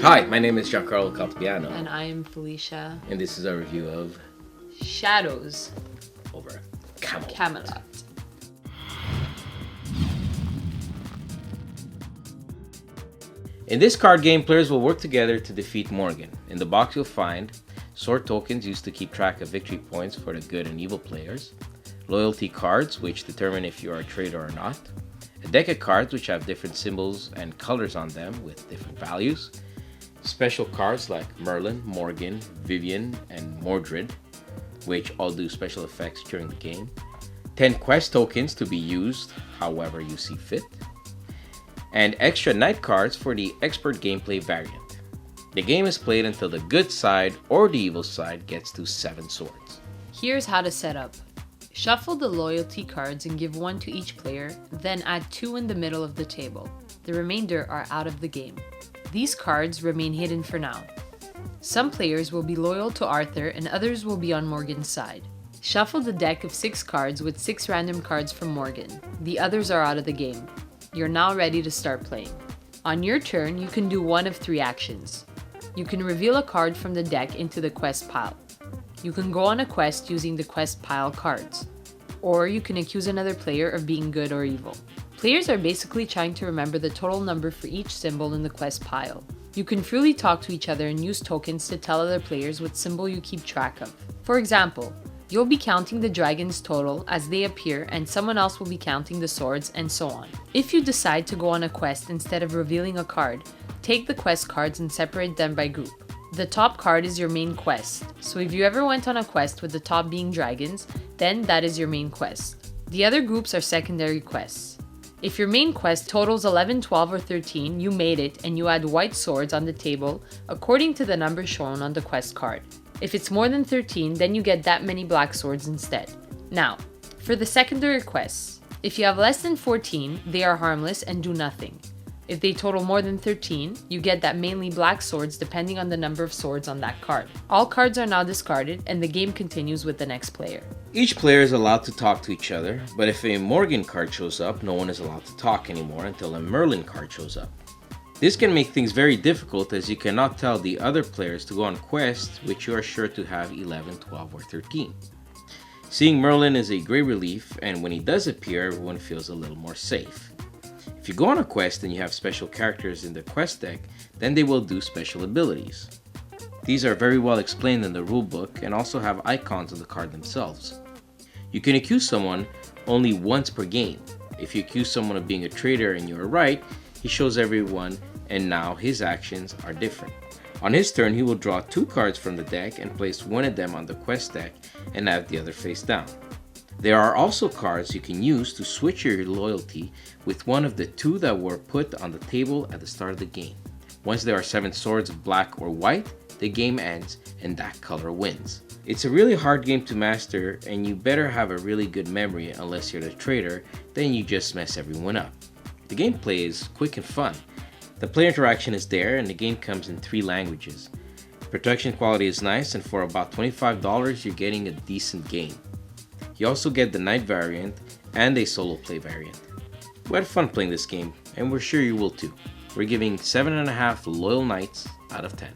Hi, my name is Giancarlo Caltabiano. And I am Felicia. And this is our review of Shadows over Camelot. Camelot. In this card game, players will work together to defeat Morgan. In the box you'll find sword tokens used to keep track of victory points for the good and evil players, loyalty cards which determine if you are a traitor or not, a deck of cards which have different symbols and colors on them with different values, special cards like Merlin, Morgan, Vivian, and Mordred, which all do special effects during the game, 10 quest tokens to be used however you see fit, and extra night cards for the expert gameplay variant. The game is played until the good side or the evil side gets to 7 swords. Here's how to set up. Shuffle the loyalty cards and give 1 to each player, then add 2 in the middle of the table. The remainder are out of the game. These cards remain hidden for now. Some players will be loyal to Arthur and others will be on Morgan's side. Shuffle the deck of 6 cards with 6 random cards from Morgan. The others are out of the game. You're now ready to start playing. On your turn, you can do one of 3 actions. You can reveal a card from the deck into the quest pile. You can go on a quest using the quest pile cards. Or you can accuse another player of being good or evil. Players are basically trying to remember the total number for each symbol in the quest pile. You can freely talk to each other and use tokens to tell other players what symbol you keep track of. For example, you'll be counting the dragons total as they appear and someone else will be counting the swords and so on. If you decide to go on a quest instead of revealing a card, take the quest cards and separate them by group. The top card is your main quest, so if you ever went on a quest with the top being dragons, then that is your main quest. The other groups are secondary quests. If your main quest totals 11, 12, or 13, you made it and you add white swords on the table according to the number shown on the quest card. If it's more than 13, then you get that many black swords instead. Now, for the secondary quests, if you have less than 14, they are harmless and do nothing. If they total more than 13, you get that mainly black swords depending on the number of swords on that card. All cards are now discarded and the game continues with the next player. Each player is allowed to talk to each other, but if a Morgan card shows up, no one is allowed to talk anymore until a Merlin card shows up. This can make things very difficult as you cannot tell the other players to go on quests which you are sure to have 11, 12, or 13. Seeing Merlin is a great relief, and when he does appear, everyone feels a little more safe. If you go on a quest and you have special characters in the quest deck, then they will do special abilities. These are very well explained in the rulebook and also have icons on the card themselves. You can accuse someone only once per game. If you accuse someone of being a traitor and you are right, he shows everyone and now his actions are different. On his turn, he will draw 2 cards from the deck and place one of them on the quest deck and have the other face down. There are also cards you can use to switch your loyalty with one of the 2 that were put on the table at the start of the game. Once there are 7 swords of black or white, the game ends and that color wins. It's a really hard game to master and you better have a really good memory unless you're the traitor, then you just mess everyone up. The gameplay is quick and fun. The player interaction is there and the game comes in 3 languages. Production quality is nice and for about $25 you're getting a decent game. You also get the night variant and a solo play variant. We had fun playing this game and we're sure you will too. We're giving 7.5 loyal knights out of 10.